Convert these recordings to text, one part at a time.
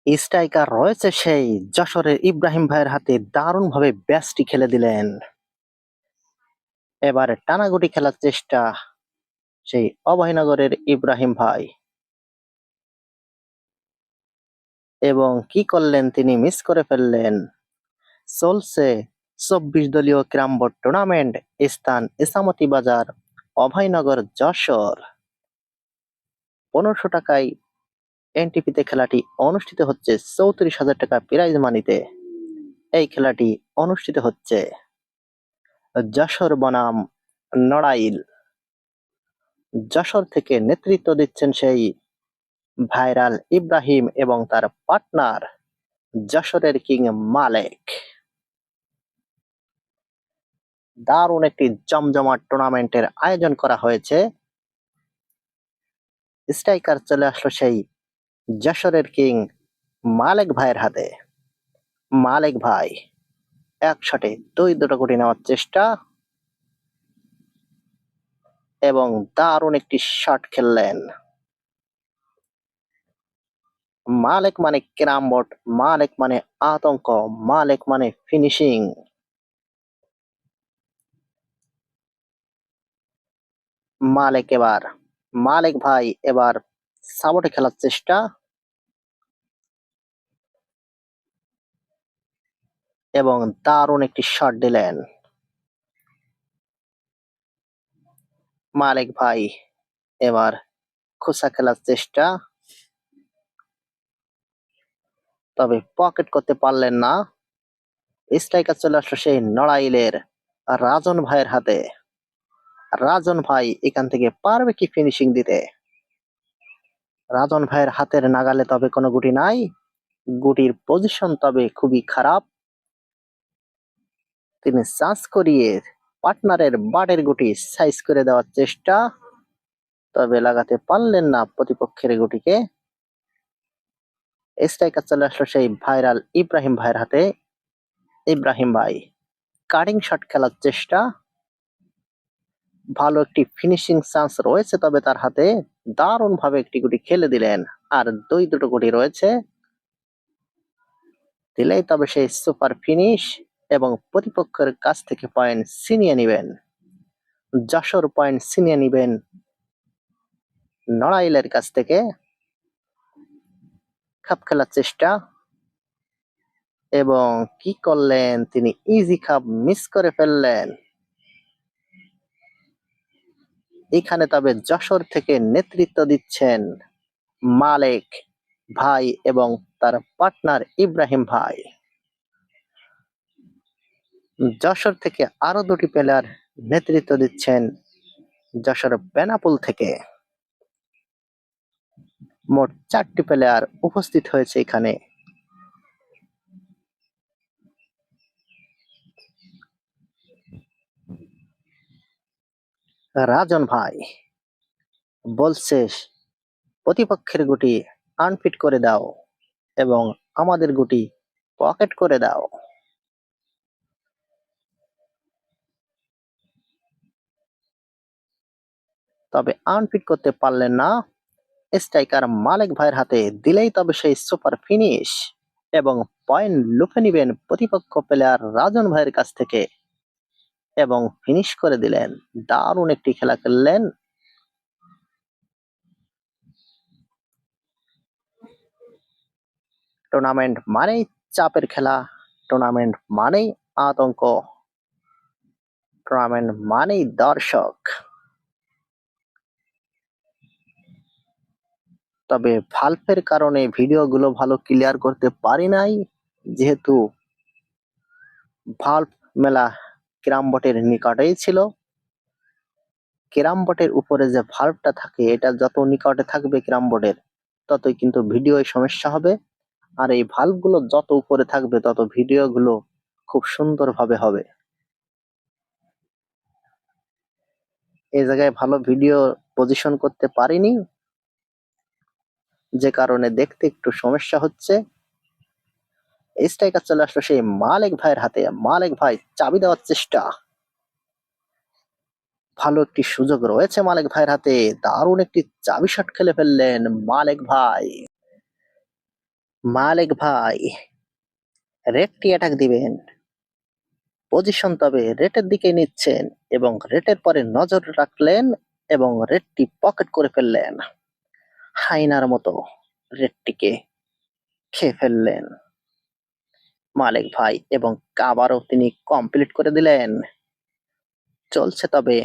Striker রয়েছে সেই যশোরের ইব্রাহিম ভাইয়ের হাতে দারুণভাবে ব্যাটটি খেলে দিলেন। এবার টানাগুটি খেলার চেষ্টা সেই অভয়নগরের ইব্রাহিম ভাই, এবং কি করলেন তিনি, মিস করে ফেললেন। চলছে ২৪ দলীয় ক্যারাম বোর্ড টুর্নামেন্ট, স্থান ইসামতি বাজার, অভয়নগর, যশোর। ১৫০০ টাকায় এনটিপিতে খেলাটি অনুষ্ঠিত হচ্ছে, ৩৪,০০০ টাকা প্রাইজ মানিতে এই খেলাটি অনুষ্ঠিত হচ্ছে। যশোর বনাম নড়াইল। যশোর থেকে নেতৃত্ব দিচ্ছেন সেই ভাইরাল ইব্রাহিম এবং তার পার্টনার যশোরের কিং মালেক। দারুণ একটি জমজমাট টুর্নামেন্টের আয়োজন করা হয়েছে। স্ট্রাইকার চলে আসলো সেই যশোরের কিং মালেক ভাইয়ের হাতে। মালেক ভাই এক শটে দুটো গুটি নেওয়ার চেষ্টা এবং দারুণ একটি শট খেললেন। মালেক মানে ক্যারাম বোর্ড, মালেক মানে আতঙ্ক, মালেক মানে ফিনিশিং। মালেক ভাই এবার সাপোর্টে খেলার চেষ্টা এবং দারুণ একটি শট দিলেন। মালেক ভাই এবার খোসা খেলার চেষ্টা, তবে পকেট করতে পারলেন না। স্ট্রাইকার চলে আসলো সেই নড়াইলের রাজন ভাইয়ের হাতে। রাজন ভাই এখান থেকে পারবে কি ফিনিশিং দিতে? রাজন ভাইয়ের হাতের নাগালে তবে কোনো গুটি নাই। গুটির পজিশন তবে খুবই খারাপ। তিনি চান্স করিয়ে পার্টনারের বাটের গুটি সাইজ করে দেওয়ার চেষ্টা, তবে লাগাতে পারলেন না প্রতিপক্ষের গুটিকে। স্ট্রাইকার চলে আসলো সেই ভাইরাল ইব্রাহিম ভাইয়ের হাতে। ইব্রাহিম ভাই কাটিং শট খেলার চেষ্টা, ভালো একটি ফিনিশিং চান্স রয়েছে তবে তার হাতে, দারুণ ভাবে একটি গুটি খেলে দিলেন। আর দুটো গুটি রয়েছে, দিলেই তবে সেই সুপার ফিনিশ এবং প্রতিপক্ষের কাছ থেকে পয়েন্ট ছিনিয়ে নেবেন। যশোর পয়েন্ট ছিনিয়ে নেবেন নড়াইলের কাছ থেকে। খাপ খেলার চেষ্টা এবং কি করলেন তিনি, ইজি খাপ মিস করে ফেললেন। এখানে তবে যশোর থেকে নেতৃত্ব দিচ্ছেন মালেক ভাই এবং তার পার্টনার ইব্রাহিম ভাই। যশোর থেকে আরো দুটি প্লেয়ার নেতৃত্ব দিচ্ছেন যশোর বেনাপোল থেকে। মোট 4টি প্লেয়ার উপস্থিত হয়েছে এখানে। রাজন ভাই বলছে প্রতিপক্ষের গুটি আনফিট করে দাও এবং আমাদের গুটি পকেট করে দাও। তবে আনফিট করতে পারলেন না। স্ট্রাইকার মালেক ভাইয়ের হাতে দিলেই তবে সেই সুপার ফিনিশ এবং পয়েন্ট লুফে নিবেন প্রতিপক্ষ প্লেয়ার রাজন ভাইয়ের কাছ থেকে এবং ফিনিশ করে দিলেন। দারুণ একটি খেলা খেললেন। টুর্নামেন্ট মানেই চাপের খেলা, টুর্নামেন্ট মানেই আতঙ্ক, টুর্নামেন্ট মানেই দর্শক। তবে ভাল্বের কারণে ভিডিওগুলো ভালো ক্লিয়ার করতে পারি নাই, যেহেতু ভাল্ব মেলা ক্যারাম বোর্ডের নিকটেই ছিল। ক্যারাম বোর্ডের উপরে যে ভাল্বটা থাকে, এটা যত নিকটে থাকবে ক্যারাম বোর্ডের, ততই কিন্তু ভিডিওয় সমস্যা হবে। আর এই ভাল্বগুলো যত উপরে থাকবে তত ভিডিওগুলো খুব সুন্দরভাবে হবে। এই জায়গায় ভালো ভিডিও পজিশন করতে পারিনি, যে কারণে দেখতে একটু সমস্যা হচ্ছে। স্ট্রাইকার চলে আসলো সেই মালেক ভাইয়ের হাতে। মালেক ভাই চাবি দেওয়ার চেষ্টা, ভালো একটি সুযোগ রয়েছে মালেক ভাইয়ের হাতে, দারুণ একটি চাবি শট খেলে ফেললেন মালেক ভাই। মালিক ভাই রেডটি অ্যাটাক দিবেন, পজিশন তবে রেটের দিকে নিচ্ছেন এবং রেটের পরে নজর রাখলেন এবং রেটটি পকেট করে ফেললেন। হাইনার মতো রেটটিকে খেয়ে ফেললেন মালিক ভাই এবং আবারও তিনি কমপ্লিট করে দিলেন। চলছে তবে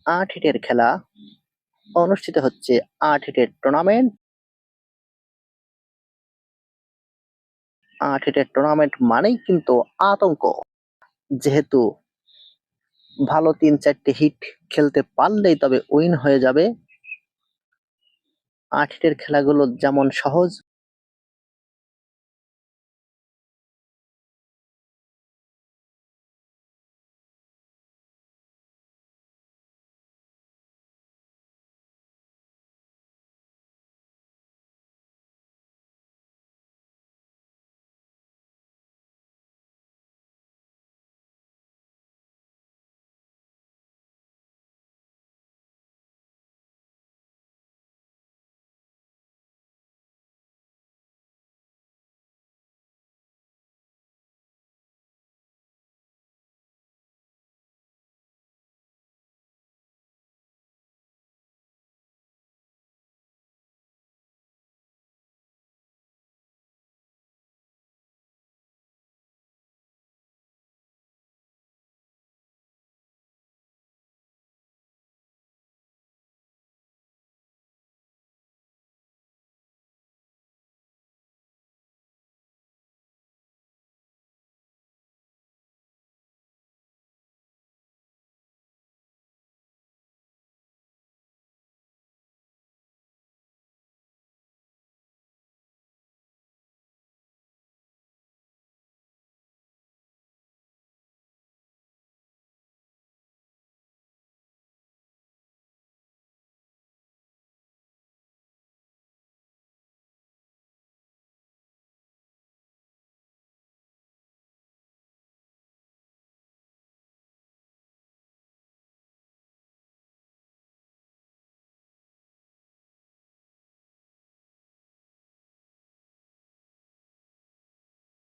৮ হিটের খেলা, অনুষ্ঠিত হচ্ছে ৮ হিটের টুর্নামেন্ট। ৮ হিটের টুর্নামেন্ট মানেই কিন্তু আতঙ্ক, যেহেতু ভালো ৩-৪টি হিট খেলতে পারলেই তবে উইন হয়ে যাবে। ৮ হিটের খেলাগুলো যেমন সহজ